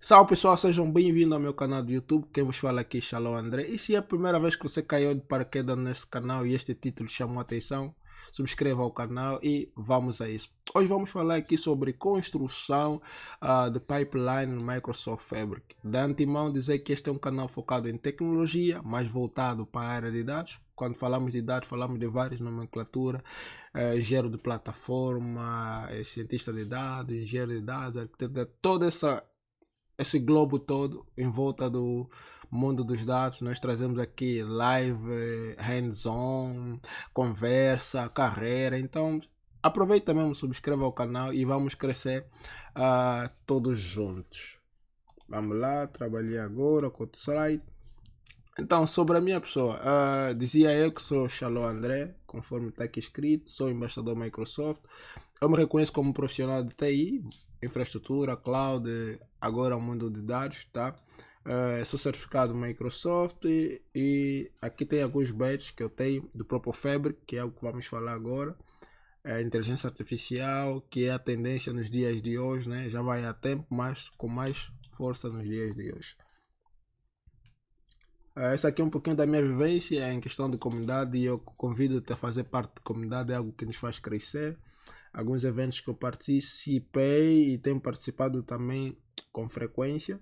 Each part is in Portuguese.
Salve pessoal, sejam bem-vindos ao meu canal do YouTube. Quem vos fala aqui é Shalom André. E se é a primeira vez que você caiu de paraquedas neste canal e este título chamou a atenção, subscreva ao canal e vamos a isso. Hoje vamos falar aqui sobre construção de pipeline no Microsoft Fabric. De antemão dizer que este é um canal focado em tecnologia, mais voltado para a área de dados. Quando falamos de dados, falamos de várias nomenclaturas, engenheiro de plataforma, cientista de dados, engenheiro de dados, arquiteto, toda esse globo todo em volta do mundo dos dados. Nós trazemos aqui live, hands-on, conversa, carreira. Então aproveita mesmo, subscreva o canal e vamos crescer todos juntos. Vamos lá, trabalhei agora com o site. Então, sobre a minha pessoa, dizia eu que sou Shalom André, conforme está aqui escrito, sou embaixador Microsoft. Eu me reconheço como profissional de TI, infraestrutura, cloud, agora o mundo de dados, tá? Sou certificado Microsoft e aqui tem alguns badges que eu tenho do próprio Fabric, que é o que vamos falar agora. Inteligência artificial, que é a tendência nos dias de hoje, né? Já vai há tempo, mas com mais força nos dias de hoje. Essa aqui é um pouquinho da minha vivência em questão de comunidade e eu convido-te a fazer parte da comunidade, é algo que nos faz crescer. Alguns eventos que eu participei e tenho participado também com frequência.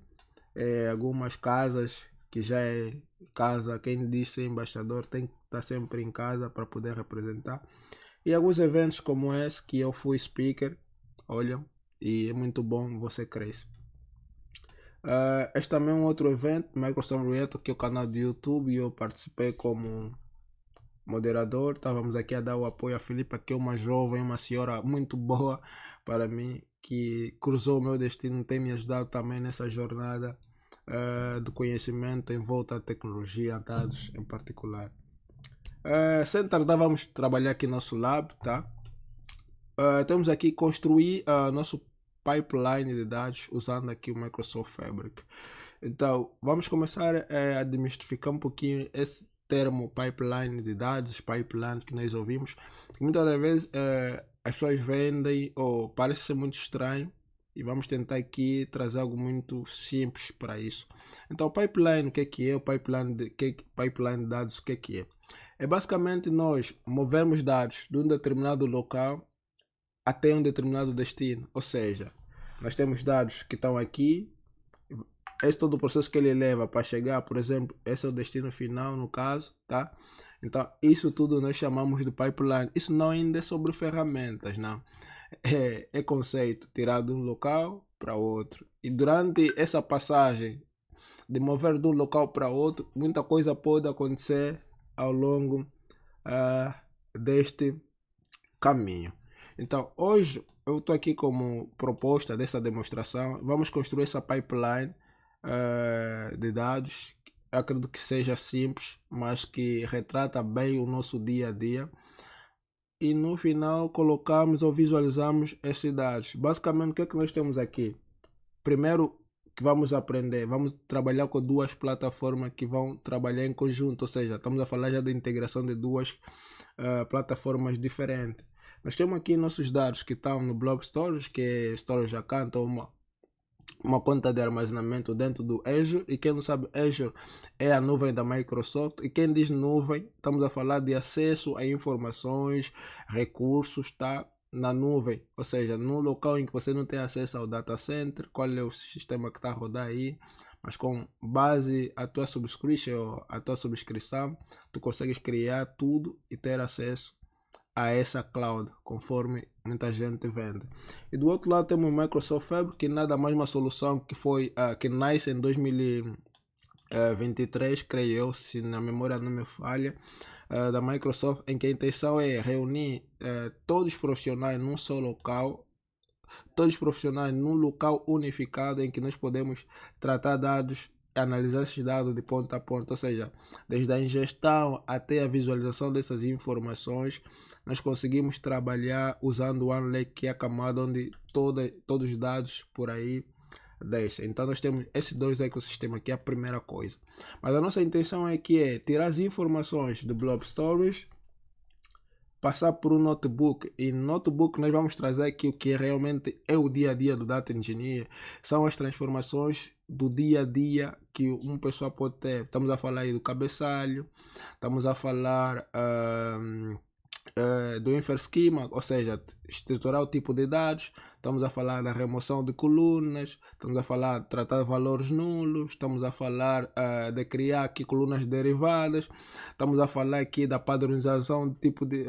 Algumas casas que já é casa, quem diz ser embaixador tem que estar sempre em casa para poder representar. E alguns eventos como esse que eu fui speaker, olha, e é muito bom, você cresce. Este também é um outro evento, Microsoft React, que é o canal do YouTube, e eu participei como moderador. Estávamos aqui a dar o apoio a Filipa, que é uma jovem, uma senhora muito boa para mim, que cruzou o meu destino, tem me ajudado também nessa jornada do conhecimento em volta à tecnologia, dados em particular. Sem tardar, vamos trabalhar aqui nosso lab, tá? Temos aqui construir nosso pipeline de dados usando aqui o Microsoft Fabric. Então, vamos começar a demistificar um pouquinho esse termo pipeline de dados, pipeline que nós ouvimos. Muitas das vezes as pessoas vendem ou parece ser muito estranho e vamos tentar aqui trazer algo muito simples para isso. Então, o pipeline, o que é? O pipeline de dados, o que é? É basicamente nós movemos dados de um determinado local até um determinado destino. Ou seja, nós temos dados que estão aqui, esse todo o processo que ele leva para chegar, por exemplo, esse é o destino final no caso, tá? Então, isso tudo nós chamamos de pipeline. Isso não ainda é sobre ferramentas, não. É conceito tirado de um local para outro. E durante essa passagem de mover de um local para outro, muita coisa pode acontecer ao longo deste caminho. Então, hoje eu estou aqui como proposta dessa demonstração. Vamos construir essa pipeline de dados. Eu acredito que seja simples, mas que retrata bem o nosso dia a dia. E no final colocamos ou visualizamos esses dados. Basicamente, o que é que nós temos aqui? Primeiro que vamos aprender, vamos trabalhar com duas plataformas que vão trabalhar em conjunto, ou seja, estamos a falar já da integração de duas plataformas diferentes. Nós temos aqui nossos dados que estão no Blob Storage, que é Storage Account, ou uma conta de armazenamento dentro do Azure. E quem não sabe, Azure é a nuvem da Microsoft. E quem diz nuvem, estamos a falar de acesso a informações, recursos, tá? Na nuvem, ou seja, no local em que você não tem acesso ao data center, qual é o sistema que está a rodar aí, mas com base a tua subscrição, tu consegues criar tudo e ter acesso a essa cloud, conforme muita gente vende. E do outro lado temos o Microsoft Fabric, que nada mais uma solução que foi que nasce em 2023, creio eu, se na memória não me falha, da Microsoft, em que a intenção é reunir todos os profissionais num só local, todos os profissionais num local unificado em que nós podemos tratar dados, analisar esses dados de ponta a ponta, ou seja, desde a ingestão até a visualização dessas informações, nós conseguimos trabalhar usando o OneLake, que é a camada onde todos os dados por aí deixam. Então nós temos esses dois ecossistemas, que é a primeira coisa. Mas a nossa intenção é tirar as informações do Blob Storage passar por um notebook, e no notebook nós vamos trazer aqui o que realmente é o dia a dia do Data Engineer, são as transformações do dia a dia que uma pessoa pode ter. Estamos a falar aí do cabeçalho, estamos a falar do infer schema, ou seja, estruturar o tipo de dados, estamos a falar da remoção de colunas, estamos a falar de tratar valores nulos, estamos a falar de criar aqui colunas derivadas, estamos a falar aqui da padronização de tipo de,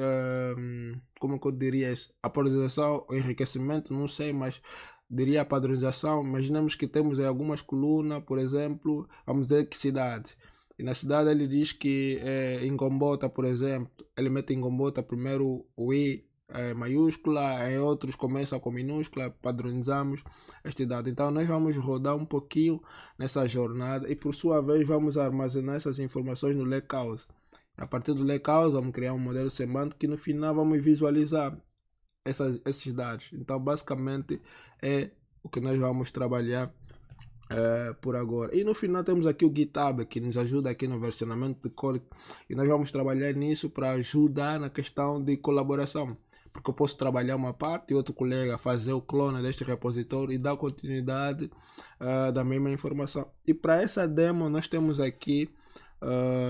como que eu diria isso? A padronização, o enriquecimento, não sei, mas diria a padronização. Imaginemos que temos aí algumas colunas, por exemplo, vamos dizer que cidade. E na cidade ele diz que em Gombota, por exemplo, ele mete em Gombota primeiro o I maiúscula, em outros começa com minúscula, padronizamos este dado. Então nós vamos rodar um pouquinho nessa jornada e por sua vez vamos armazenar essas informações no lakehouse. A partir do lakehouse vamos criar um modelo semântico que no final vamos visualizar esses dados. Então basicamente é o que nós vamos trabalhar por agora. E no final temos aqui o GitHub que nos ajuda aqui no versionamento de código e nós vamos trabalhar nisso para ajudar na questão de colaboração, porque eu posso trabalhar uma parte e outro colega fazer o clone deste repositório e dar continuidade da mesma informação. E para essa demo nós temos aqui,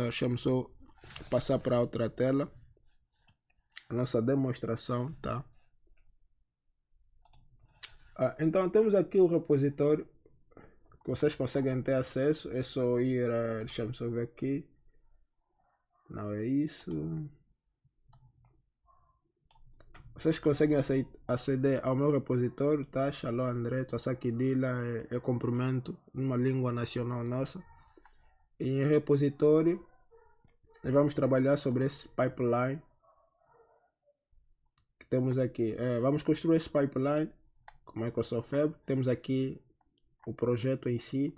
deixa-me só passar para outra tela, a nossa demonstração, tá? Então temos aqui o repositório que vocês conseguem ter acesso, é só ir, deixa-me só ver aqui, não é isso, vocês conseguem aceder ao meu repositório, tá? Shalom André, Tasakidila, é cumprimento numa língua nacional nossa. E em repositório, nós vamos trabalhar sobre esse pipeline que temos aqui. Vamos construir esse pipeline com Microsoft Fabric. Temos aqui o projeto em si,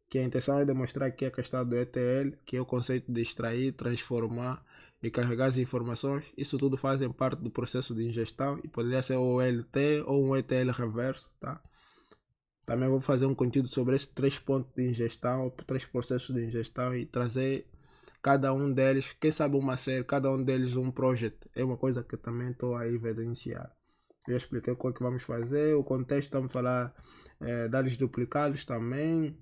que a intenção é demonstrar aqui a questão do ETL, que é o conceito de extrair, transformar e carregar as informações. Isso tudo fazem parte do processo de ingestão e poderia ser o OLT ou um ETL reverso, tá? Também vou fazer um conteúdo sobre esses 3 pontos de ingestão, 3 processos de ingestão e trazer cada um deles, quem sabe uma série, cada um deles um projeto. É uma coisa que também estou aí a evidenciar. Eu expliquei o que vamos fazer, o contexto, vamos falar dados duplicados também,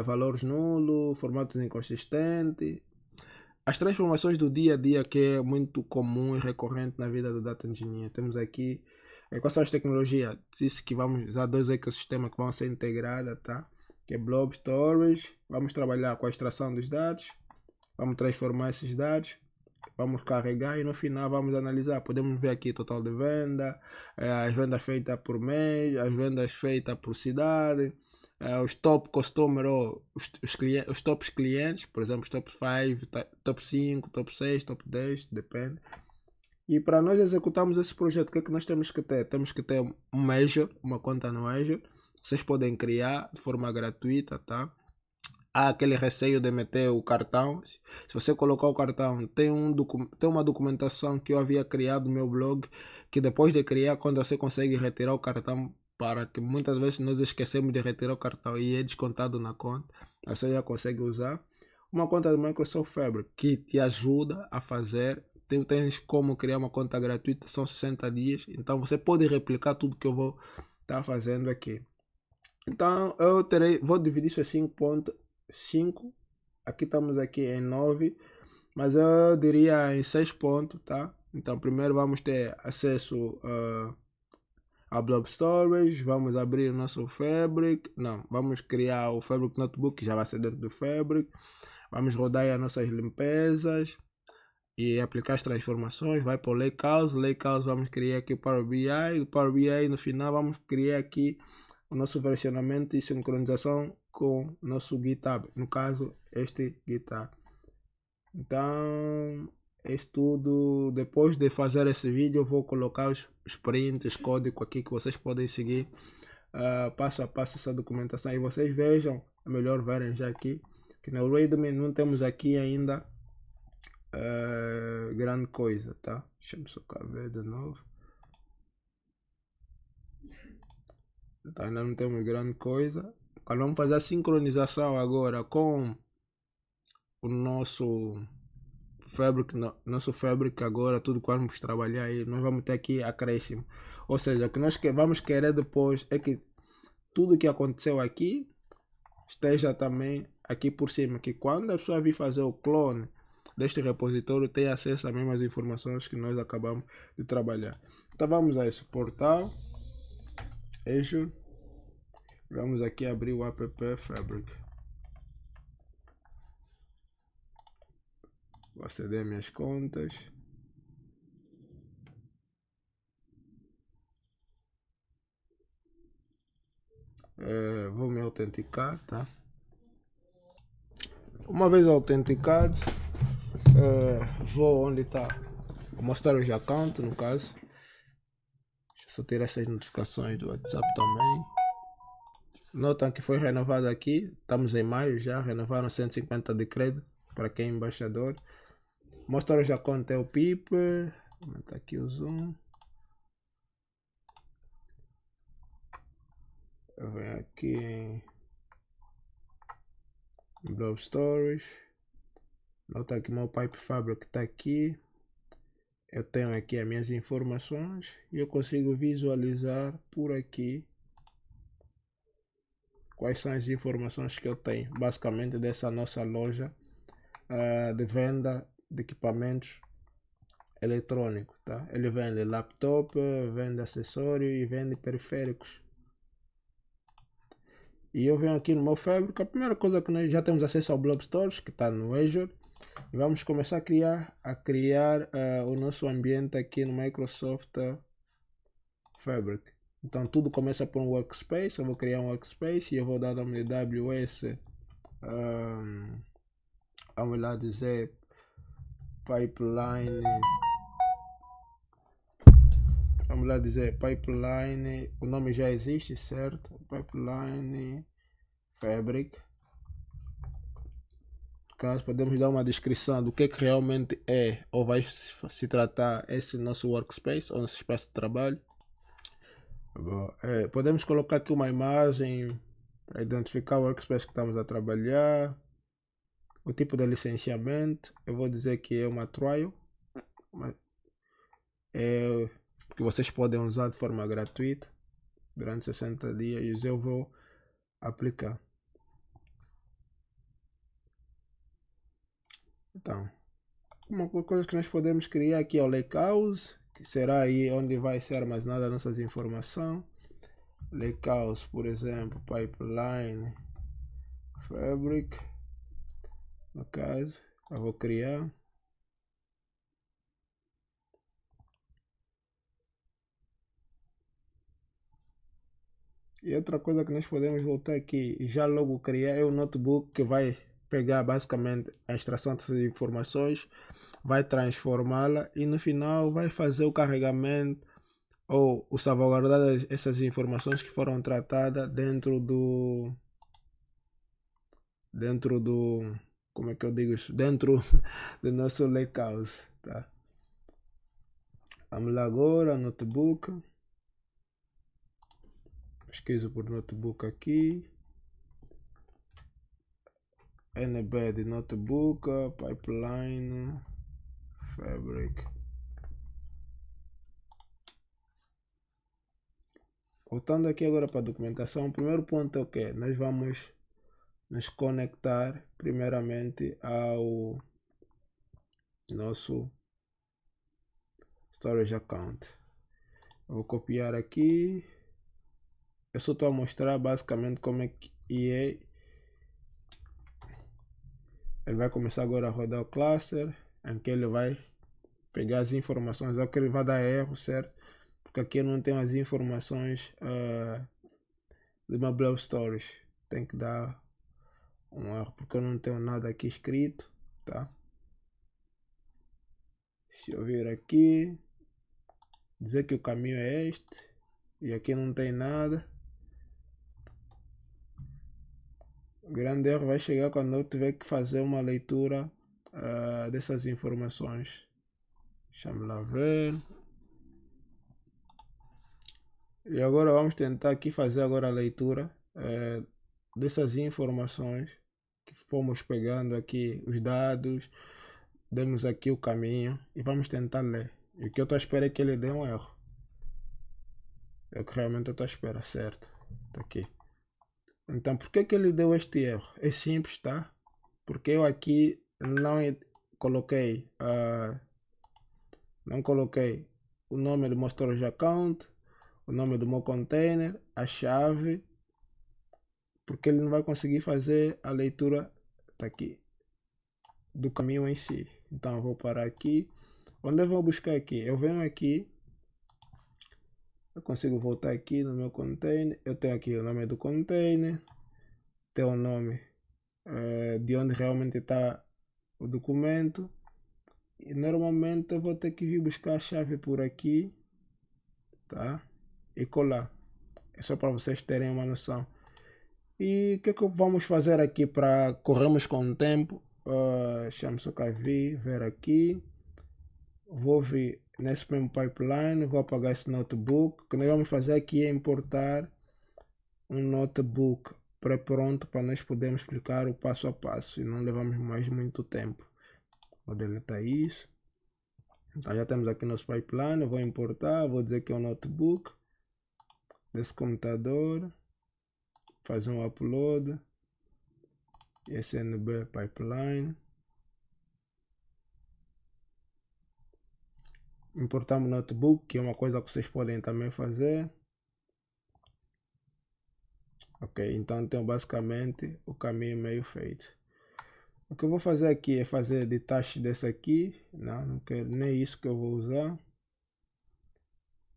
valores nulos, formatos inconsistentes, as transformações do dia a dia que é muito comum e recorrente na vida do Data Engineer. Temos aqui quais são as tecnologias, disse que vamos usar 2 ecossistemas que vão ser integrados, tá? Que é Blob Storage, vamos trabalhar com a extração dos dados, vamos transformar esses dados, vamos carregar e no final vamos analisar. Podemos ver aqui total de venda, as vendas feitas por mês, as vendas feitas por cidade, os top customer, os tops clientes, por exemplo, os top 5, top 5, top 6, top 10, depende. E para nós executarmos esse projeto, o que é que nós temos que ter? Temos que ter um Azure, uma conta no Azure. Vocês podem criar de forma gratuita, tá? Há aquele receio de meter o cartão. Se você colocar o cartão, tem uma documentação que eu havia criado no meu blog, que depois de criar, quando você consegue retirar o cartão, para que muitas vezes nós esquecemos de retirar o cartão e é descontado na conta, você já consegue usar uma conta do Microsoft Fabric que te ajuda a fazer. Tens como criar uma conta gratuita, são 60 dias, então você pode replicar tudo que eu vou estar fazendo aqui. Então eu vou dividir isso em 5, aqui estamos aqui em 9, mas eu diria em 6 pontos, tá? Então primeiro vamos ter acesso a Blob Storage, vamos abrir o nosso Fabric, vamos criar o Fabric Notebook, que já vai ser dentro do Fabric, vamos rodar as nossas limpezas e aplicar as transformações, vai para o Lakehouse, vamos criar aqui o Power BI, no final vamos criar aqui o nosso versionamento e sincronização com o nosso GitHub, no caso este GitHub. Então isso tudo, depois de fazer esse vídeo eu vou colocar os prints, código aqui que vocês podem seguir passo a passo essa documentação e vocês vejam, é melhor verem já aqui que no README não temos aqui ainda grande coisa, tá? Deixa eu só ver de novo. Então, ainda não temos grande coisa. Quando vamos fazer a sincronização agora com o nosso Fabric, nosso Fabric agora, tudo que vamos trabalhar aí, nós vamos ter aqui acréscimo. Ou seja, o que nós vamos querer depois é que tudo que aconteceu aqui esteja também aqui por cima, que quando a pessoa vir fazer o clone deste repositório tem acesso às mesmas informações que nós acabamos de trabalhar. Então vamos a esse portal Azure, vamos aqui abrir o app Fabric. Vou aceder às minhas contas. Vou me autenticar, tá? Uma vez autenticado, vou onde está o storage account, no caso. Deixa eu só tirar essas notificações do WhatsApp também. Notam que foi renovado aqui, estamos em maio já, renovaram 150 de crédito para quem é embaixador. O storage account é o PIP, vou aumentar aqui o zoom. Eu venho aqui em Blob Storage. Nota que meu Pipe Fabric está aqui. Eu tenho aqui as minhas informações e eu consigo visualizar por aqui quais são as informações que eu tenho, basicamente dessa nossa loja de venda de equipamentos eletrônicos, tá? Ele vende laptop, vende acessórios e vende periféricos. E eu venho aqui no meu Fabric, a primeira coisa que nós já temos acesso ao Blob Storage, que está no Azure, e vamos começar a criar o nosso ambiente aqui no Microsoft Fabric. Então tudo começa por um workspace, eu vou criar um workspace e eu vou dar o nome de AWS, vamos lá dizer pipeline, o nome já existe, certo? Pipeline Fabric. Caso podemos dar uma descrição do que realmente é ou vai se tratar esse nosso workspace ou nosso espaço de trabalho. Podemos colocar aqui uma imagem para identificar o workspace que estamos a trabalhar, o tipo de licenciamento. Eu vou dizer que é uma trial, que vocês podem usar de forma gratuita durante 60 dias e eu vou aplicar. Então, uma coisa que nós podemos criar aqui é o Lakehouse, que será aí onde vai ser armazenada nossas informações. Lakehouse, por exemplo, Pipeline Fabric, no caso, eu vou criar. E outra coisa que nós podemos voltar aqui e já logo criar é o notebook que vai pegar basicamente a extração dessas informações, vai transformá-la e no final vai fazer o carregamento ou o salvaguardar essas informações que foram tratadas dentro do como é que eu digo isso? Dentro do nosso lakehouse, tá? Vamos lá agora, notebook. Pesquiso por notebook aqui. Embed notebook, pipeline, fabric. Voltando aqui agora para a documentação, o primeiro ponto é o que? Nós vamos nos conectar primeiramente ao nosso storage account. Eu vou copiar aqui. Eu só estou a mostrar basicamente como é que é. Ele vai começar agora a rodar o cluster, em que ele vai pegar as informações, é que ele vai dar erro, certo? Porque aqui eu não tenho as informações de uma Blob Storage. Tem que dar um erro, porque eu não tenho nada aqui escrito, tá? Se eu vir aqui, dizer que o caminho é este, e aqui não tem nada. O grande erro vai chegar quando eu tiver que fazer uma leitura dessas informações. Deixa-me lá ver. E agora vamos tentar aqui fazer agora a leitura dessas informações que fomos pegando aqui, os dados, demos aqui o caminho e vamos tentar ler. E o que eu estou à espera é que ele dê um erro. É o que realmente eu estou à espera, certo? Tá aqui. Então, por que ele deu este erro? É simples, tá? Porque eu aqui coloquei, não coloquei o nome do meu storage account, o nome do meu container, a chave, porque ele não vai conseguir fazer a leitura, tá aqui, do caminho em si. Então eu vou parar aqui. Onde eu vou buscar aqui? Eu venho aqui, eu consigo voltar aqui no meu container, eu tenho aqui o nome do container, tenho o nome de onde realmente está o documento, e normalmente eu vou ter que vir buscar a chave por aqui, tá? E colar. É só para vocês terem uma noção. E o que vamos fazer aqui para corrermos com o tempo? Deixa-me só cá ver aqui. Vou vir nesse mesmo pipeline, vou apagar esse notebook. O que nós vamos fazer aqui é importar um notebook pré-pronto para nós podermos explicar o passo a passo e não levamos mais muito tempo. Vou deletar isso. Então já temos aqui nosso pipeline, eu vou importar, vou dizer que é um notebook desse computador, fazer um upload, SNB pipeline, importamos o notebook, que é uma coisa que vocês podem também fazer. Ok, então tenho basicamente o caminho meio feito. O que eu vou fazer aqui é fazer detach desse aqui, não quero nem isso que eu vou usar.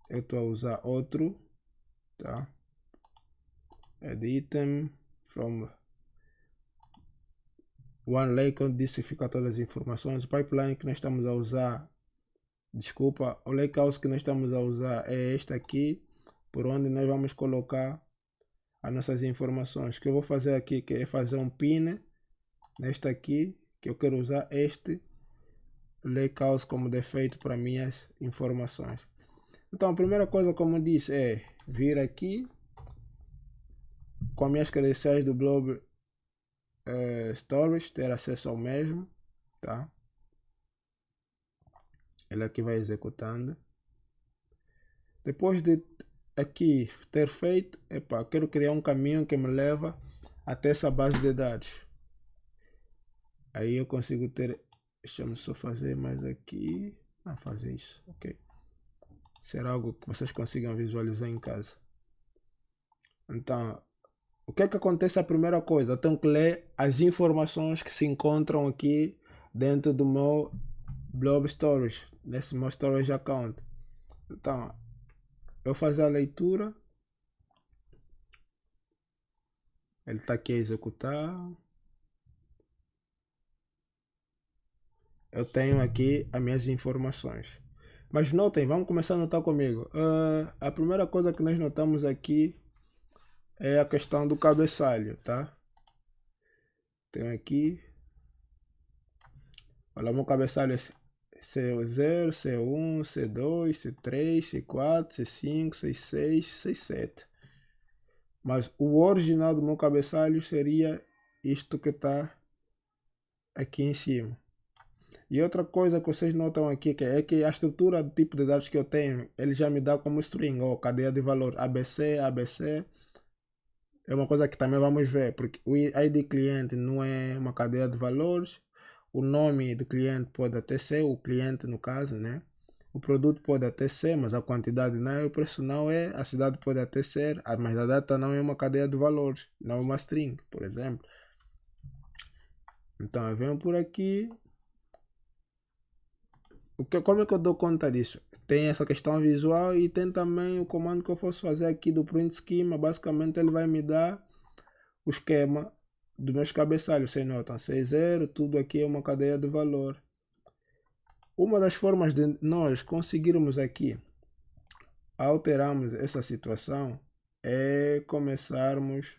Eu estou a usar outro, tá? Add item from one lake, onde disse fica todas as informações. O pipeline que nós estamos a usar, desculpa, o lakehouse que nós estamos a usar é este aqui, por onde nós vamos colocar as nossas informações. O que eu vou fazer aqui que é fazer um pin neste aqui, que eu quero usar este lakehouse como defeito para minhas informações. Então a primeira coisa, como eu disse, é vir aqui com as minhas credenciais do Blob Storage, ter acesso ao mesmo, tá? Ele aqui vai executando. Depois de aqui ter feito, quero criar um caminho que me leva até essa base de dados. Aí eu consigo ter, deixa-me só fazer mais aqui, fazer isso, ok. Será algo que vocês consigam visualizar em casa. Então, o que é que acontece? A primeira coisa, eu tenho que ler as informações que se encontram aqui dentro do meu Blob Storage, nesse meu Storage Account. Então, eu fazer a leitura, ele está aqui a executar. Eu tenho aqui as minhas informações. Mas notem, vamos começar a notar comigo. A primeira coisa que nós notamos aqui é a questão do cabeçalho, tá? Tenho aqui. Olha, o meu cabeçalho é C0, C1, C2, C3, C4, C5, C6, C7. Mas o original do meu cabeçalho seria isto que está aqui em cima. E outra coisa que vocês notam aqui é que a estrutura do tipo de dados que eu tenho, ele já me dá como string, ou cadeia de valor ABC, ABC. É uma coisa que também vamos ver, porque o ID cliente não é uma cadeia de valores, o nome do cliente pode até ser, o cliente no caso, né? O produto pode até ser, mas a quantidade não é, o preço não é, a cidade pode até ser, mas a data não é uma cadeia de valores, não é uma string, por exemplo. Então eu venho por aqui. Como é que eu dou conta disso? Tem essa questão visual e tem também o comando que eu posso fazer aqui do print schema. Basicamente ele vai me dar o esquema dos meus cabeçalhos. Vocês notam, C0, tudo aqui é uma cadeia de valor. Uma das formas de nós conseguirmos aqui alterarmos essa situação é começarmos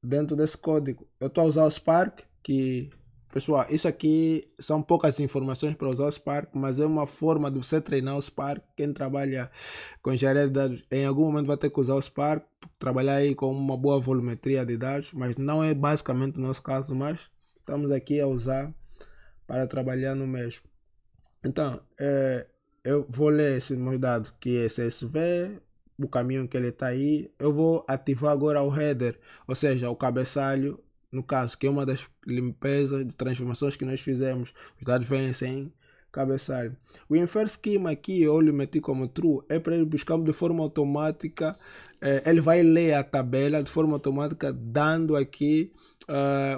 dentro desse código. Eu estou a usar o Spark, que pessoal, isso aqui são poucas informações para usar o Spark, mas é uma forma de você treinar o Spark. Quem trabalha com engenharia de dados, em algum momento vai ter que usar o Spark, trabalhar aí com uma boa volumetria de dados, mas não é basicamente o nosso caso, mas estamos aqui a usar para trabalhar no mesmo. Então, eu vou ler esse meu dado que é CSV, o caminho que ele está aí. Eu vou ativar agora o header, ou seja, o cabeçalho, no caso, que é uma das limpezas de transformações que nós fizemos. Os dados vêm sem cabeçalho. O infer schema aqui, eu lhe meti como true, é para ele buscar de forma automática. Ele vai ler a tabela de forma automática, dando aqui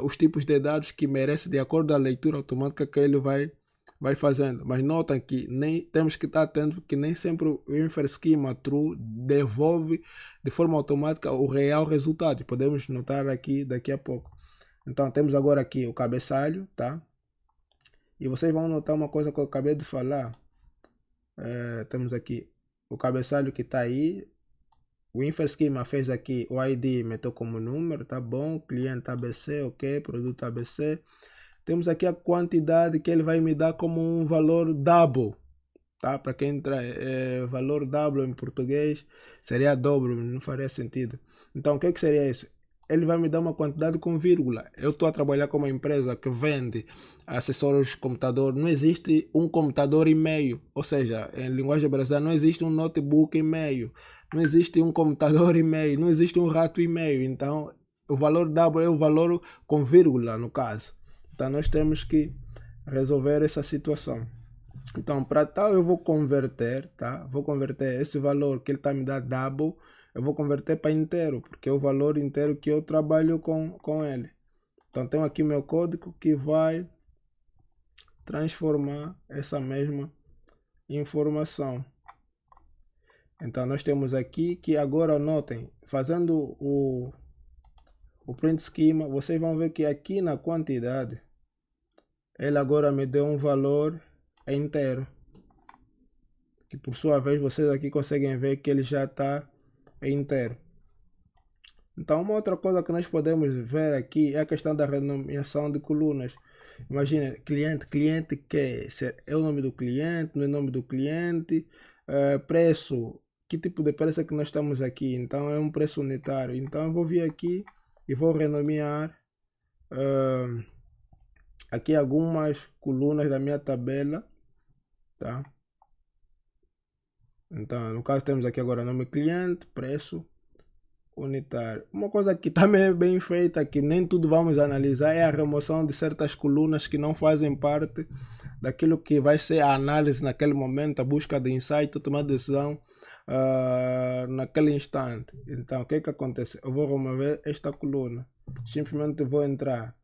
os tipos de dados que merece de acordo com a leitura automática que ele vai fazendo. Mas notem que nem temos que estar atento que nem sempre o infer schema true devolve de forma automática o real resultado. Podemos notar aqui daqui a pouco. Então temos agora aqui o cabeçalho, tá? E vocês vão notar uma coisa que eu acabei de falar. Temos aqui o cabeçalho que está aí. O infer schema fez aqui o ID, meteu como número, tá bom? Cliente ABC, ok, produto ABC. Temos aqui a quantidade que ele vai me dar como um valor double, tá? Para quem entra, valor double em português seria dobro, não faria sentido. Então o que seria isso? Ele vai me dar uma quantidade com vírgula. Eu estou a trabalhar com uma empresa que vende acessórios de computador. Não existe um computador e meio. Ou seja, em linguagem brasileira não existe um notebook e meio. Não existe um computador e meio. Não existe um rato e meio. Então, o valor double é o valor com vírgula, no caso. Então, nós temos que resolver essa situação. Então, para tal, eu vou converter, tá? Vou converter esse valor que ele está me dando double. Eu vou converter para inteiro, porque é o valor inteiro que eu trabalho com ele. Então, tenho aqui meu código que vai transformar essa mesma informação. Então, nós temos aqui que agora, notem, fazendo o print schema, vocês vão ver que aqui na quantidade, ele agora me deu um valor inteiro. Que por sua vez, vocês aqui conseguem ver que ele já está inteiro. Então, uma outra coisa que nós podemos ver aqui é a questão da renomeação de colunas. Imagina, cliente que é o nome do cliente, não é o nome do cliente, preço, que tipo de preço é que nós estamos aqui? Então, é um preço unitário. Então, eu vou vir aqui e vou renomear aqui algumas colunas da minha tabela, tá? Então, no caso, temos aqui agora nome cliente, preço unitário. Uma coisa que também é bem feita, que nem tudo vamos analisar, é a remoção de certas colunas que não fazem parte daquilo que vai ser a análise naquele momento, a busca de insight, a tomar decisão naquele instante. Então, o que acontece? Eu vou remover esta coluna. Simplesmente vou entrar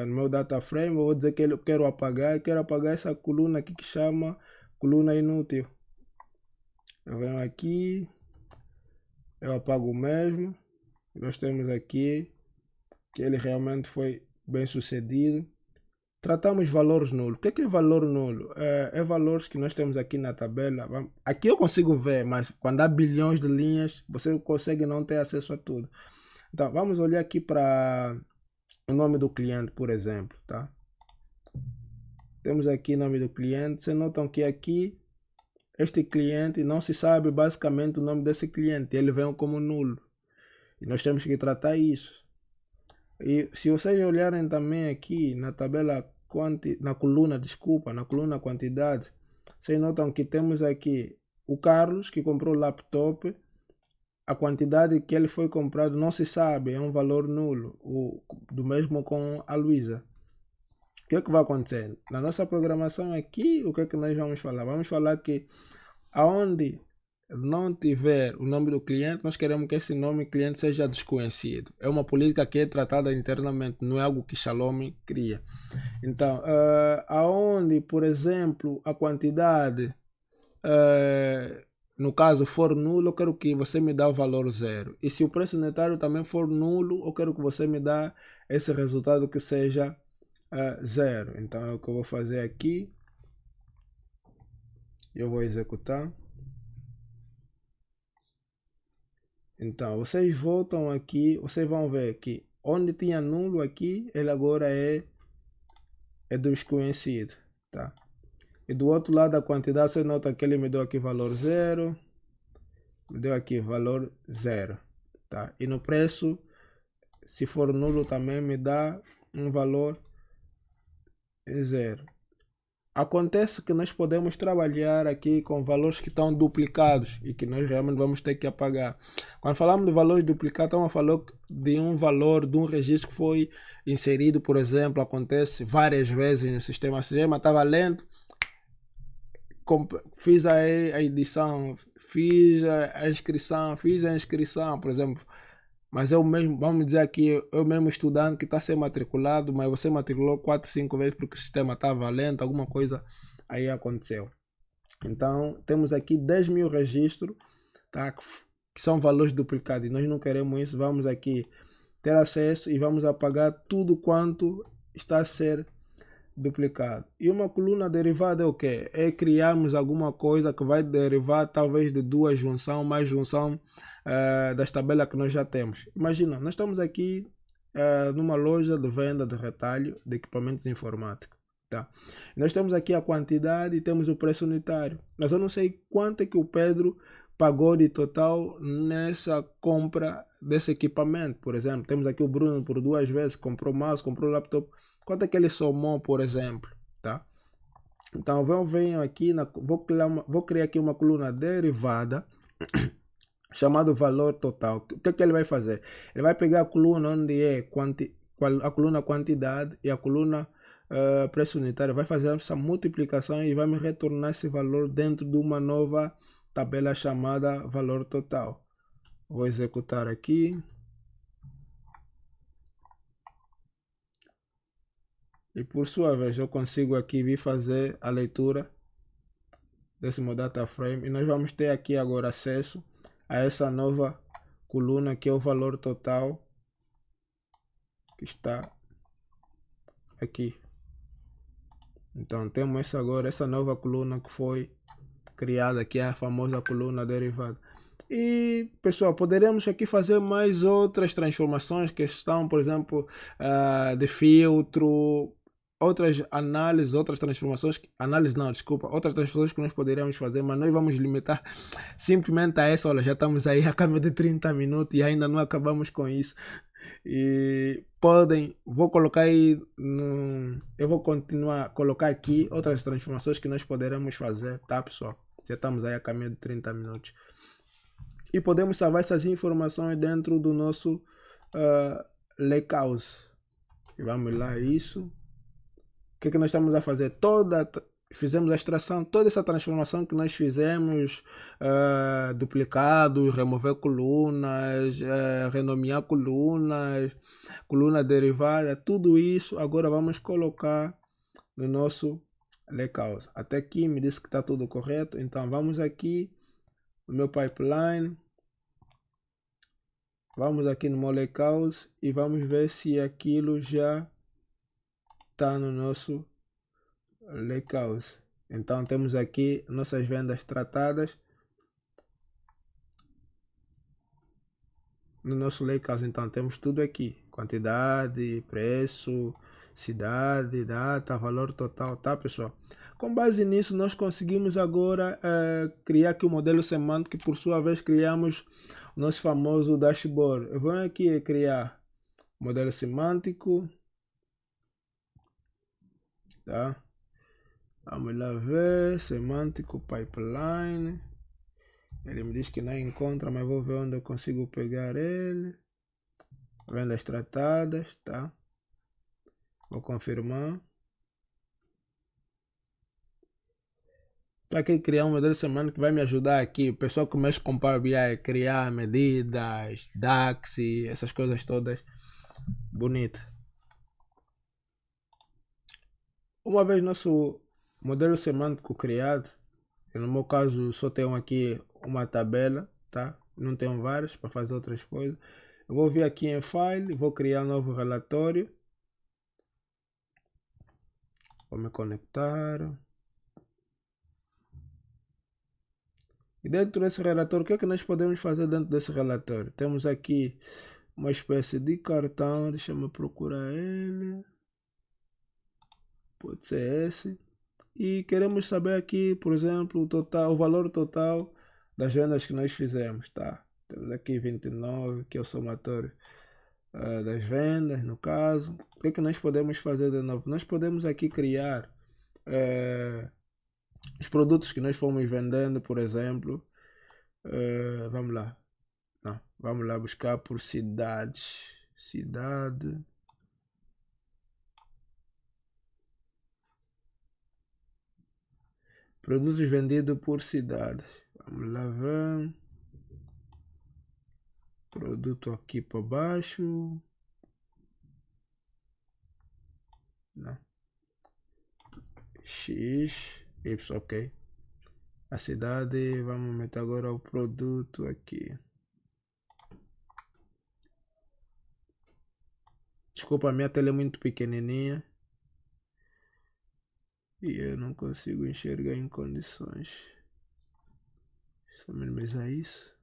no meu data frame, vou dizer que eu quero apagar essa coluna aqui que chama coluna inútil. Eu venho aqui, eu apago mesmo. Nós temos aqui que ele realmente foi bem sucedido. Tratamos valores nulos. O que é valor nulo? É valores que nós temos aqui na tabela. Aqui eu consigo ver, mas quando há bilhões de linhas, você consegue não ter acesso a tudo. Então, vamos olhar aqui para o nome do cliente, por exemplo, tá? Temos aqui o nome do cliente. Vocês notam que aqui este cliente não se sabe basicamente o nome desse cliente, ele vem como nulo. E nós temos que tratar isso. E se vocês olharem também aqui na tabela, na coluna quantidade, vocês notam que temos aqui o Carlos que comprou o laptop, a quantidade que ele foi comprado não se sabe, é um valor nulo. Do mesmo com a Luísa. O que é que vai acontecer? Na nossa programação aqui, o que é que nós vamos falar? Vamos falar que aonde não tiver o nome do cliente, nós queremos que esse nome cliente seja desconhecido. É uma política que é tratada internamente, não é algo que Shalom cria. Então, aonde, por exemplo, a quantidade, no caso, for nulo, eu quero que você me dê o valor 0. E se o preço unitário também for nulo, eu quero que você me dê esse resultado que seja 0. Então, é o que eu vou fazer aqui. Eu vou executar. Então, vocês voltam aqui, vocês vão ver que onde tinha nulo aqui, ele agora é desconhecido, tá? E do outro lado da quantidade, você nota que ele me deu aqui valor 0, me deu aqui valor 0, tá? E no preço, se for nulo também me dá um valor em zero. Acontece que nós podemos trabalhar aqui com valores que estão duplicados e que nós realmente vamos ter que apagar. Quando falamos de valores duplicados, estamos a falar de um valor de um registro que foi inserido, por exemplo, acontece várias vezes no sistema. O sistema estava lento, fiz a edição, fiz a inscrição, por exemplo. Mas eu mesmo, vamos dizer aqui, eu mesmo estudante que está a ser matriculado, mas você matriculou 4, 5 vezes porque o sistema estava lento, alguma coisa aí aconteceu. Então, temos aqui 10 mil registros, tá? Que são valores duplicados e nós não queremos isso. Vamos aqui ter acesso e vamos apagar tudo quanto está a ser duplicado. E uma coluna derivada é o que? É criarmos alguma coisa que vai derivar talvez de duas junção, mais junção das tabelas que nós já temos. Imagina, nós estamos aqui numa loja de venda de retalho de equipamentos informáticos. Tá? Nós temos aqui a quantidade e temos o preço unitário. Mas eu não sei quanto é que o Pedro pagou de total nessa compra desse equipamento. Por exemplo, temos aqui o Bruno por 2 vezes, comprou mouse, comprou laptop. Quanto é que ele somou, por exemplo, tá? Então, venho aqui, vou criar aqui uma coluna derivada chamado valor total. O que é que ele vai fazer? Ele vai pegar a coluna onde é a coluna quantidade e a coluna preço unitário, vai fazer essa multiplicação e vai me retornar esse valor dentro de uma nova tabela chamada valor total. Vou executar aqui. E por sua vez eu consigo aqui vir fazer a leitura desse meu data frame e nós vamos ter aqui agora acesso a essa nova coluna que é o valor total que está aqui. Então temos agora essa nova coluna que foi criada, que é a famosa coluna derivada. E pessoal, poderemos aqui fazer mais outras transformações que estão, por exemplo, de filtro, outras análises, outras transformações, outras transformações que nós poderíamos fazer, mas nós vamos limitar simplesmente a essa. Olha, já estamos aí a caminho de 30 minutos e ainda não acabamos com isso. E vou colocar aí, eu vou continuar a colocar aqui outras transformações que nós poderemos fazer, tá pessoal? Já estamos aí a caminho de 30 minutos. E podemos salvar essas informações dentro do nosso lakehouse. E vamos lá, isso. O que é que nós estamos a fazer? Fizemos a extração, toda essa transformação que nós fizemos, duplicados, remover colunas, renomear colunas, coluna derivada, tudo isso agora vamos colocar no nosso lakehouse. Até aqui me disse que está tudo correto, então vamos aqui no meu pipeline, vamos aqui no meu lakehouse e vamos ver se aquilo já está no nosso lakehouse. Então temos aqui nossas vendas tratadas no nosso lakehouse. Então temos tudo aqui: quantidade, preço, cidade, data, valor total, tá pessoal? Com base nisso nós conseguimos agora criar aqui o modelo semântico, que por sua vez criamos o nosso famoso dashboard. Eu vou aqui criar modelo semântico, tá? Vamos lá ver, semântico pipeline. Ele me diz que não encontra, mas vou ver onde eu consigo pegar ele. Vendas tratadas, tá? Vou confirmar. Para aqui criar um modelo semântico que vai me ajudar aqui. O pessoal que mexe com Power BI, criar medidas, DAX, essas coisas todas. Bonito. Uma vez nosso modelo semântico criado, no meu caso só tenho aqui uma tabela, tá? Não tenho várias para fazer outras coisas. Eu vou vir aqui em File, vou criar um novo relatório. Vou me conectar. E dentro desse relatório, o que é que nós podemos fazer dentro desse relatório? Temos aqui uma espécie de cartão, deixa eu procurar ele. Pode ser esse. E queremos saber aqui, por exemplo, o valor total das vendas que nós fizemos, tá? Temos aqui 29, que é o somatório das vendas, no caso. O que é que nós podemos fazer de novo? Nós podemos aqui criar os produtos que nós fomos vendendo, por exemplo. Vamos lá. Não, vamos lá buscar por cidades. Cidade. Produtos vendidos por cidades. Vamos lá ver. Produto aqui para baixo. Não. X, Y, ok. A cidade, vamos meter agora o produto aqui. Desculpa, a minha tela é muito pequenininha. E eu não consigo enxergar em condições. Só minimizar isso.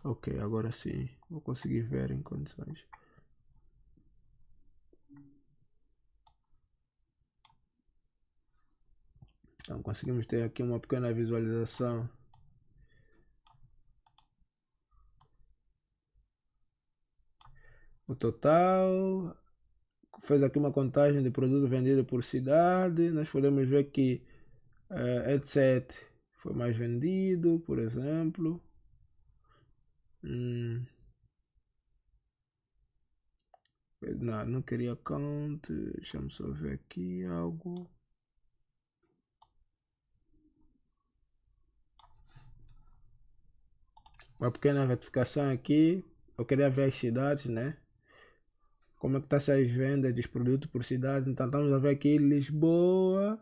Ok, agora sim. Vou conseguir ver em condições. Então conseguimos ter aqui uma pequena visualização. O total. Fez aqui uma contagem de produtos vendidos por cidade. Nós podemos ver que headset foi mais vendido, por exemplo. Não queria count. Deixa-me só ver aqui algo. Uma pequena retificação aqui. Eu queria ver as cidades, né? Como é que está as vendas dos produtos por cidade. Então estamos a ver aqui Lisboa.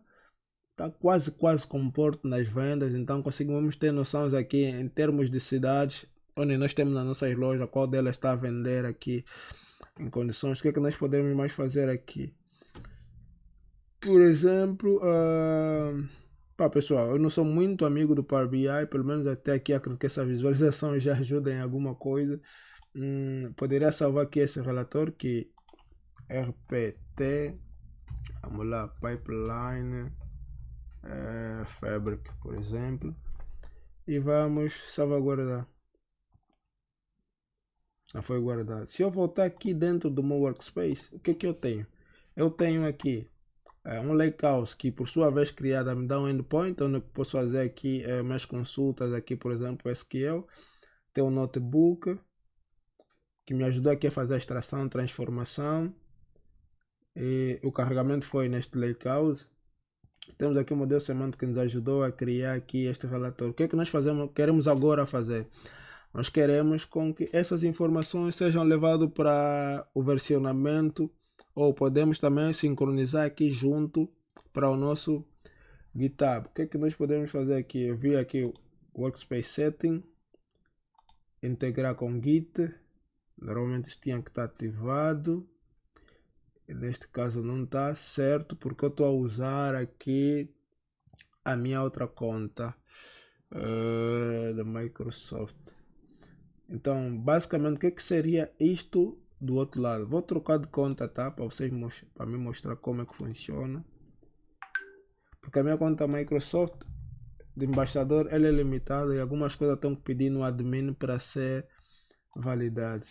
Está quase como Porto nas vendas. Então conseguimos ter noções aqui em termos de cidades. Onde nós temos nas nossas lojas. Qual delas está a vender aqui em condições. O que é que nós podemos mais fazer aqui? Por exemplo... pessoal, eu não sou muito amigo do Power BI, pelo menos até aqui acredito que essa visualização já ajuda em alguma coisa. Poderia salvar aqui esse relatório que RPT, vamos lá, Pipeline Fabric, por exemplo, e vamos salvaguardar. Não foi guardado. Se eu voltar aqui dentro do meu workspace, o que eu tenho? Eu tenho aqui um lakehouse que por sua vez criada me dá um endpoint onde eu posso fazer aqui minhas consultas aqui, por exemplo, SQL. Tem um notebook que me ajudou aqui a fazer a extração, transformação, e o carregamento foi neste lakehouse. Temos aqui o modelo semântico que nos ajudou a criar aqui este relatório. O que é que nós queremos agora fazer? Nós queremos com que essas informações sejam levadas para o versionamento, ou podemos também sincronizar aqui junto para o nosso GitHub. O que é que nós podemos fazer aqui? Eu vi aqui o Workspace Setting, integrar com Git. Normalmente isso tinha que estar ativado. E neste caso não está certo porque eu estou a usar aqui a minha outra conta da Microsoft. Então, basicamente, o que seria isto do outro lado? Vou trocar de conta, tá? Para me mostrar como é que funciona. Porque a minha conta Microsoft de embaixador ela é limitada e algumas coisas estão que pedir no admin para ser validado.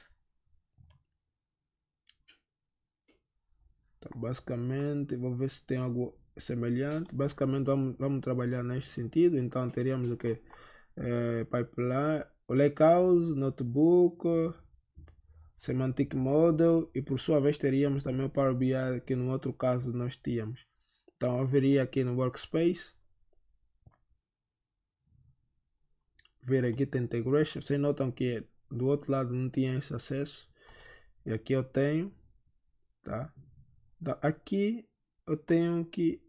Então, basicamente, vou ver se tem algo semelhante. Basicamente, vamos trabalhar neste sentido. Então, teríamos o que? Pipeline, o lakehouse, notebook, semantic model e por sua vez teríamos também o Power BI que no outro caso nós tínhamos. Então, eu viria aqui no Workspace, ver aqui tem Integration. Vocês notam que do outro lado não tinha esse acesso e aqui eu tenho, tá? Então, aqui eu tenho que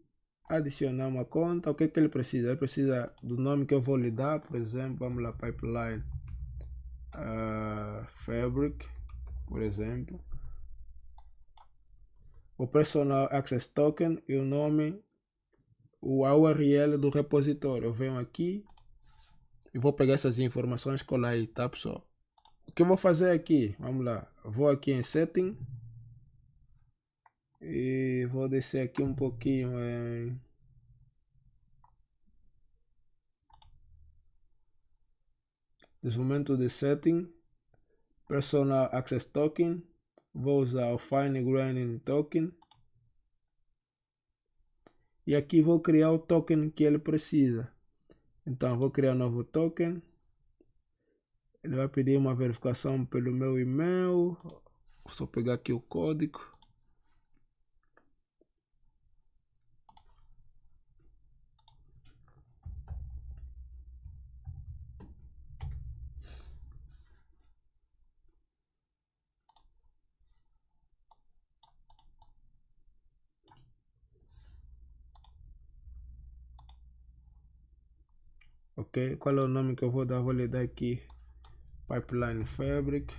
adicionar uma conta. O que é que ele precisa? Ele precisa do nome que eu vou lhe dar, por exemplo, vamos lá, Pipeline Fabric, por exemplo. O Personal Access Token e o nome, o URL do repositório. Eu venho aqui e vou pegar essas informações, colar aí, tá, pessoal? O que eu vou fazer aqui? Vamos lá, vou aqui em Setting e vou descer aqui um pouquinho em desenvolvimento de setting. Personal Access Token. Vou usar o Fine Graining Token. E aqui vou criar o token que ele precisa. Então vou criar um novo token. Ele vai pedir uma verificação pelo meu e-mail. Vou só pegar aqui o código. Ok, qual é o nome que eu vou dar? Vou lhe dar aqui Pipeline Fabric.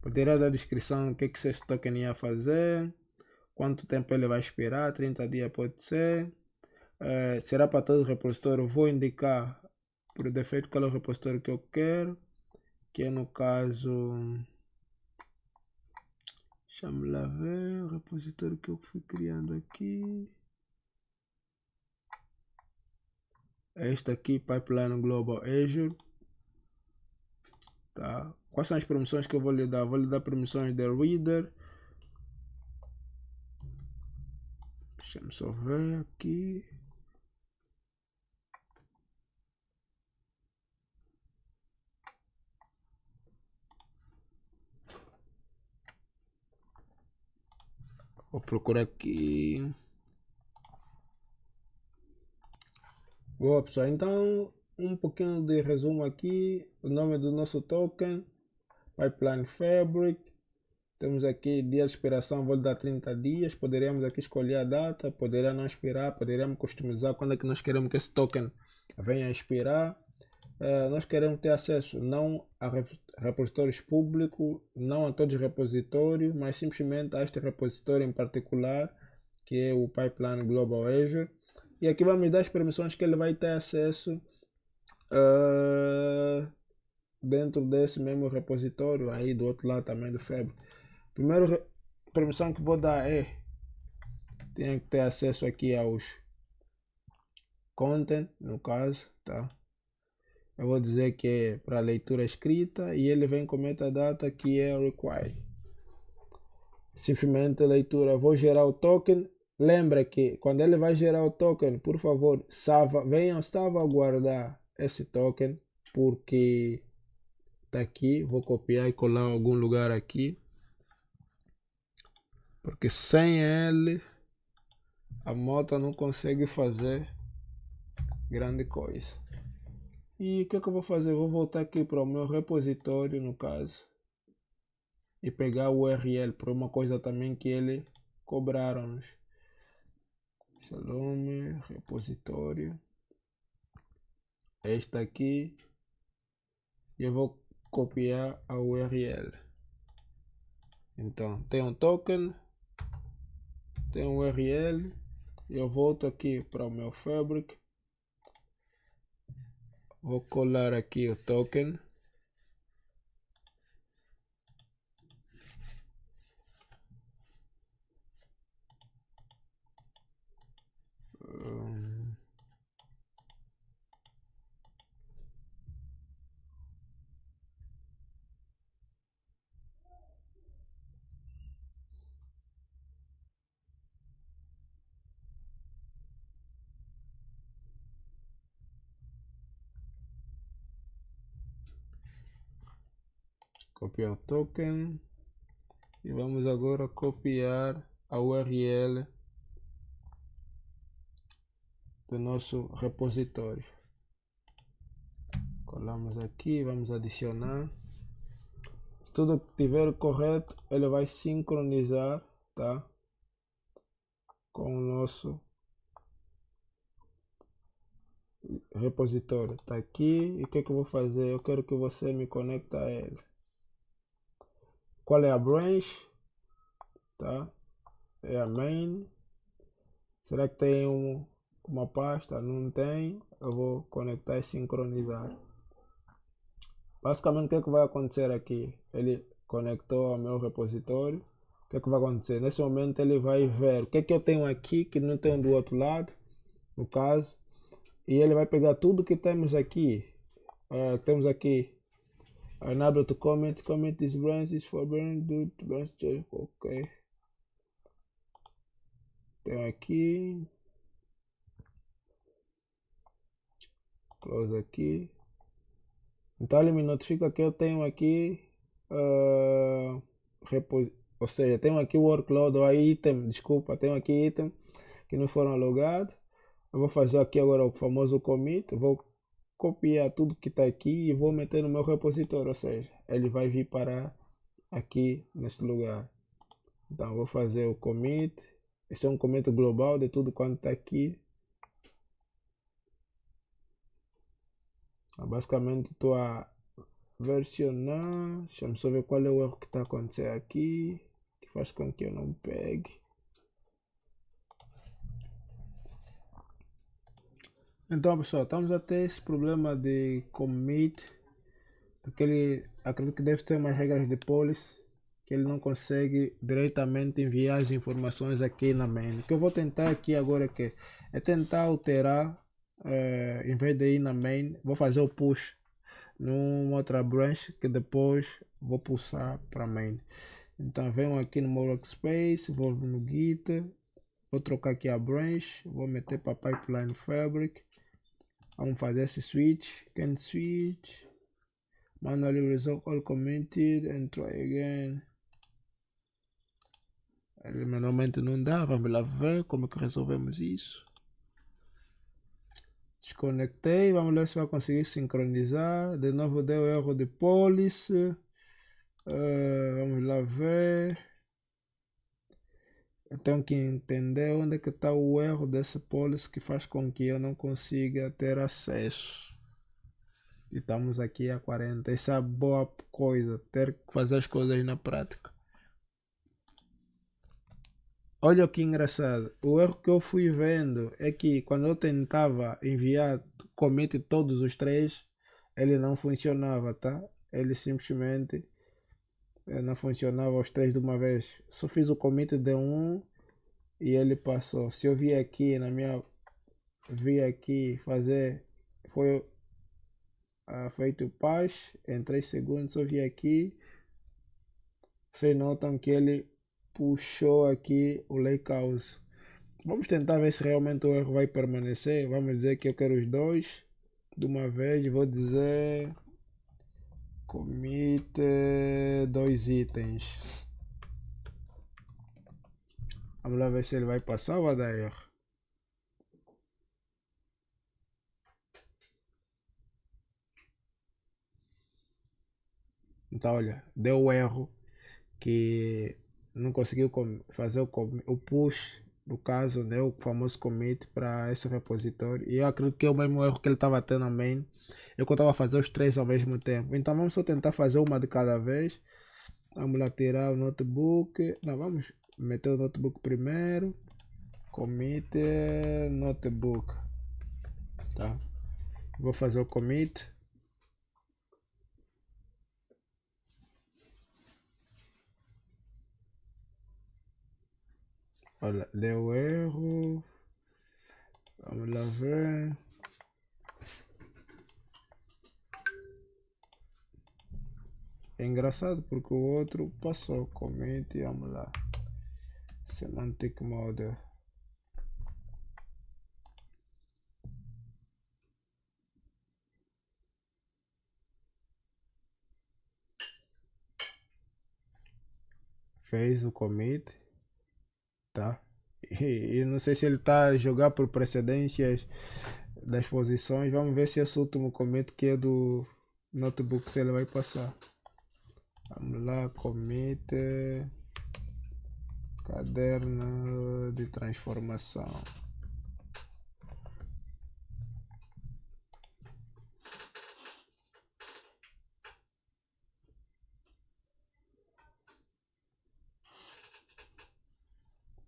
Poderá dar a descrição do que esse token ia fazer, quanto tempo ele vai esperar, 30 dias pode ser. Será para todo o repositório. Vou indicar por defeito qual é o repositório que eu quero, que é no caso, deixa-me lá ver o repositório que eu fui criando aqui. É este aqui, Pipeline Global Azure. Tá. Quais são as permissões que eu vou lhe dar? Vou lhe dar permissões de reader. Deixa-me só ver aqui. Vou procurar aqui. Boa pessoal, então um pouquinho de resumo aqui. O nome do nosso token, Pipeline Fabric. Temos aqui dia de expiração, vou dar 30 dias. Poderíamos aqui escolher a data, poderia não expirar, poderíamos customizar quando é que nós queremos que esse token venha a expirar. Nós queremos ter acesso não a repositórios públicos, não a todos os repositórios, mas simplesmente a este repositório em particular, que é o Pipeline Global Azure. E aqui vamos dar as permissões que ele vai ter acesso dentro desse mesmo repositório, aí do outro lado também do Fabric. Primeira permissão que vou dar é tem que ter acesso aqui aos content, no caso, tá? Eu vou dizer que é para leitura escrita e ele vem com metadata que é required. Simplesmente leitura, vou gerar o token. Lembra que quando ele vai gerar o token, por favor, venham salvaguardar esse token, porque tá aqui, vou copiar e colar em algum lugar aqui, porque sem ele a moto não consegue fazer grande coisa. E o que eu vou fazer? Vou voltar aqui para o meu repositório, no caso, e pegar o URL para uma coisa também que ele cobraram-nos. Shalom, repositório. Esta aqui. E eu vou copiar a URL. Então, tem um token, tem um URL. Eu volto aqui para o meu Fabric. Vou colar aqui o token. Copiar o token. E vamos agora copiar a URL do nosso repositório. Colamos aqui, vamos adicionar. Se tudo estiver correto, ele vai sincronizar, tá, com o nosso repositório. Tá aqui. E o que eu vou fazer? Eu quero que você me conecte a ele. Qual é a branch? Tá? É a main. Será que tem uma pasta? Não tem. Eu vou conectar e sincronizar. Basicamente, o que vai acontecer aqui? Ele conectou ao meu repositório. O que vai acontecer? Nesse momento, ele vai ver o que eu tenho aqui que não tem do outro lado, no caso. E ele vai pegar tudo que temos aqui. Temos aqui Unable to comment this branch is for burn do branch check. Ok. Tem aqui. Close aqui. Então ele me notifica que eu tenho aqui ou seja, tenho aqui o workload ou item, desculpa, tenho aqui item que não foram logados. Eu vou fazer aqui agora o famoso commit, vou copiar tudo que está aqui e vou meter no meu repositório, ou seja, ele vai vir parar aqui neste lugar. Então vou fazer o commit, esse é um commit global de tudo quanto está aqui. Basicamente estou a versionar, deixa-me só ver qual é o erro que está acontecendo aqui, que faz com que eu não pegue. Então pessoal, estamos a ter esse problema de commit, porque ele acredito que deve ter umas regras de policy, que ele não consegue diretamente enviar as informações aqui na main. O que eu vou tentar aqui agora é tentar alterar, em vez de ir na main, vou fazer o push numa outra branch que depois vou pulsar para main. Então venho aqui no meu workspace, vou no git, vou trocar aqui a branch, vou meter para pipeline fabric, vamos fazer esse switch, can switch, manually resolve all committed and try again. Ele manualmente não dá, vamos lá ver como é que resolvemos isso. Desconectei, vamos ver se vai conseguir sincronizar. De novo deu erro de policy. Vamos lá ver. Eu tenho que entender onde é que está o erro desse policy que faz com que eu não consiga ter acesso. E estamos aqui a 40. Essa é a boa coisa, ter que fazer as coisas na prática. Olha que engraçado, o erro que eu fui vendo é que quando eu tentava enviar commit todos os três, ele não funcionava, tá? Ele simplesmente não funcionava os três de uma vez. Só fiz o commit de um e ele passou. Se eu vi aqui vi aqui fazer, foi feito o patch em 3 segundos, eu vi aqui, vocês notam que ele puxou aqui o lakehouse. Vamos tentar ver se realmente o erro vai permanecer. Vamos dizer que eu quero os dois de uma vez. Vou dizer commit 2 itens. Vamos lá ver se ele vai passar ou vai dar erro. Então olha, deu erro que não conseguiu fazer o push, no caso, né, o famoso commit para esse repositório. E eu acredito que é o mesmo erro que ele estava tendo na main. Eu estava a fazer os três ao mesmo tempo. Então vamos só tentar fazer uma de cada vez. Vamos lá tirar o notebook. Não, vamos meter o notebook primeiro. Commit notebook. Tá? Vou fazer o commit. Olha, deu erro. Vamos lá ver. É engraçado porque o outro passou. Commit, vamos lá. Semantic model. Fez o commit, tá? E não sei se ele tá a jogar por precedências das posições. Vamos ver se esse último commit que é do notebook se ele vai passar. Vamos lá, commit caderno de transformação.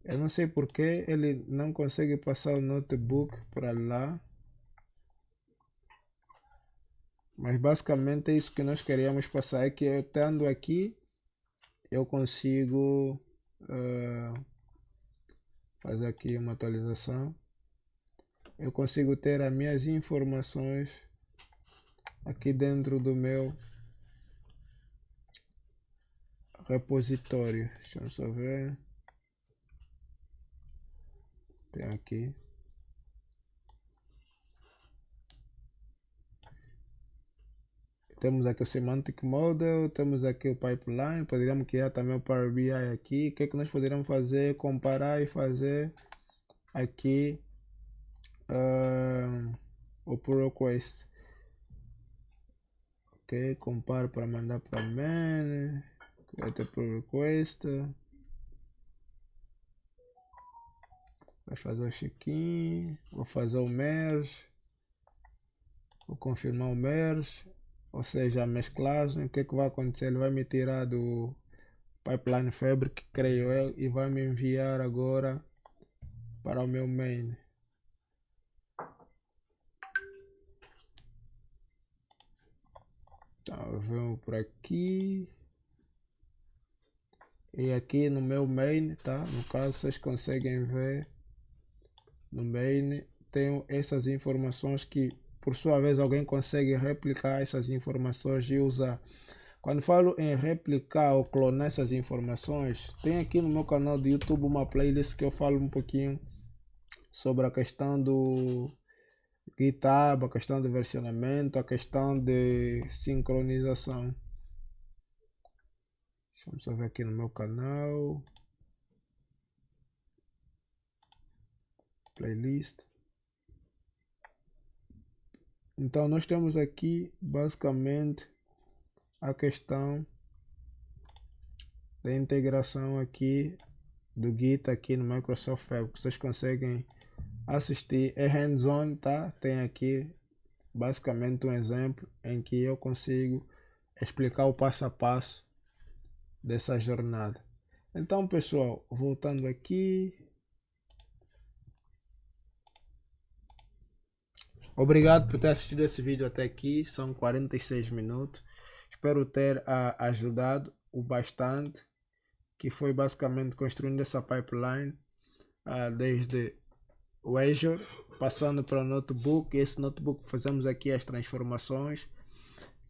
Eu não sei porque ele não consegue passar o notebook para lá. Mas basicamente é isso que nós queríamos passar. É que eu estando aqui, eu consigo fazer aqui uma atualização. Eu consigo ter as minhas informações aqui dentro do meu repositório. Deixa eu só ver. Tem aqui. Temos aqui o Semantic Model, temos aqui o Pipeline, poderíamos criar também o Power BI aqui. O que é que nós poderíamos fazer? Comparar e fazer aqui o pull request. Ok, comparo para mandar para main, create pull request. Vai fazer o check-in, vou fazer o merge, vou confirmar o merge, ou seja, a mesclagem. O que é que vai acontecer? Ele vai me tirar do Pipeline Fabric, creio eu, e vai me enviar agora para o meu main. Então vamos por aqui, e aqui no meu main, tá? No caso, vocês conseguem ver no main tenho essas informações que por sua vez alguém consegue replicar essas informações e usar. Quando falo em replicar ou clonar essas informações, tem aqui no meu canal do YouTube uma playlist que eu falo um pouquinho sobre a questão do GitHub, a questão de versionamento, a questão de sincronização. Vamos só ver aqui no meu canal. Playlist. Então nós temos aqui basicamente a questão da integração aqui do Git aqui no Microsoft Fabric. Vocês conseguem assistir, é hands-on, tá? Tem aqui basicamente um exemplo em que eu consigo explicar o passo a passo dessa jornada. Então pessoal, voltando aqui, obrigado por ter assistido esse vídeo até aqui, são 46 minutos. Espero ter ajudado o bastante, que foi basicamente construindo essa pipeline desde o Azure, passando para o notebook. Esse notebook fazemos aqui as transformações,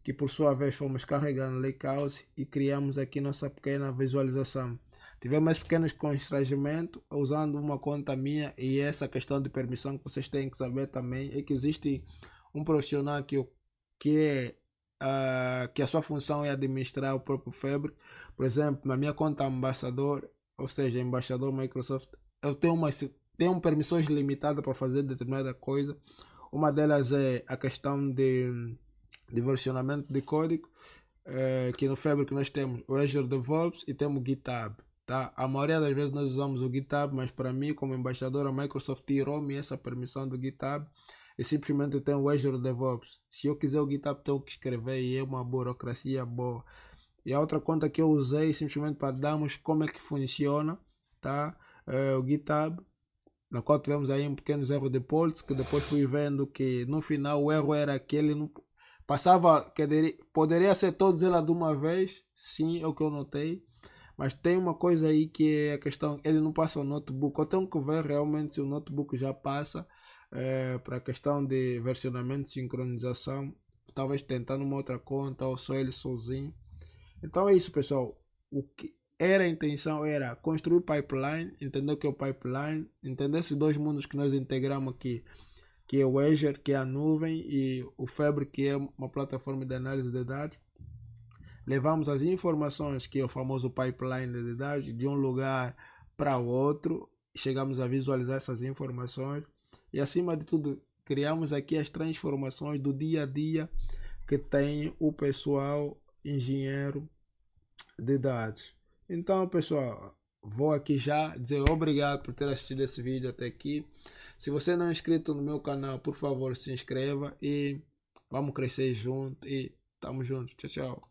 que por sua vez fomos carregando lakehouse e criamos aqui nossa pequena visualização. Tivemos pequenos constrangimentos usando uma conta minha, e essa questão de permissão que vocês têm que saber também é que existe um profissional que a sua função é administrar o próprio Fabric. Por exemplo, na minha conta ambassador, ou seja, embaixador Microsoft, eu tenho permissões limitadas para fazer determinada coisa. Uma delas é a questão de versionamento de código, que no Fabric nós temos o Azure DevOps e temos o GitHub. Tá? A maioria das vezes nós usamos o GitHub, mas para mim, como embaixador, a Microsoft tirou-me essa permissão do GitHub e simplesmente tenho o Azure DevOps. Se eu quiser o GitHub, tenho que escrever, e é uma burocracia boa. E a outra conta que eu usei simplesmente para darmos como é que funciona, tá? O GitHub, na qual tivemos aí um pequeno erro de policy, que depois fui vendo que no final o erro era que ele não passava, que poderia ser todos eles de uma vez. Sim, é o que eu notei. Mas tem uma coisa aí que é a questão, ele não passa o notebook. Eu tenho que ver realmente se o notebook já passa para a questão de versionamento, sincronização. Talvez tentar numa outra conta ou só ele sozinho. Então é isso, pessoal. O que era a intenção era construir pipeline, entender o que é o pipeline, entender esses dois mundos que nós integramos aqui, que é o Azure, que é a nuvem, e o Fabric, que é uma plataforma de análise de dados. Levamos as informações, que é o famoso pipeline de dados, de um lugar para o outro. Chegamos a visualizar essas informações e, acima de tudo, criamos aqui as transformações do dia a dia que tem o pessoal engenheiro de dados. Então, pessoal, vou aqui já dizer obrigado por ter assistido esse vídeo até aqui. Se você não é inscrito no meu canal, por favor, se inscreva e vamos crescer junto. E tamo junto. Tchau, tchau.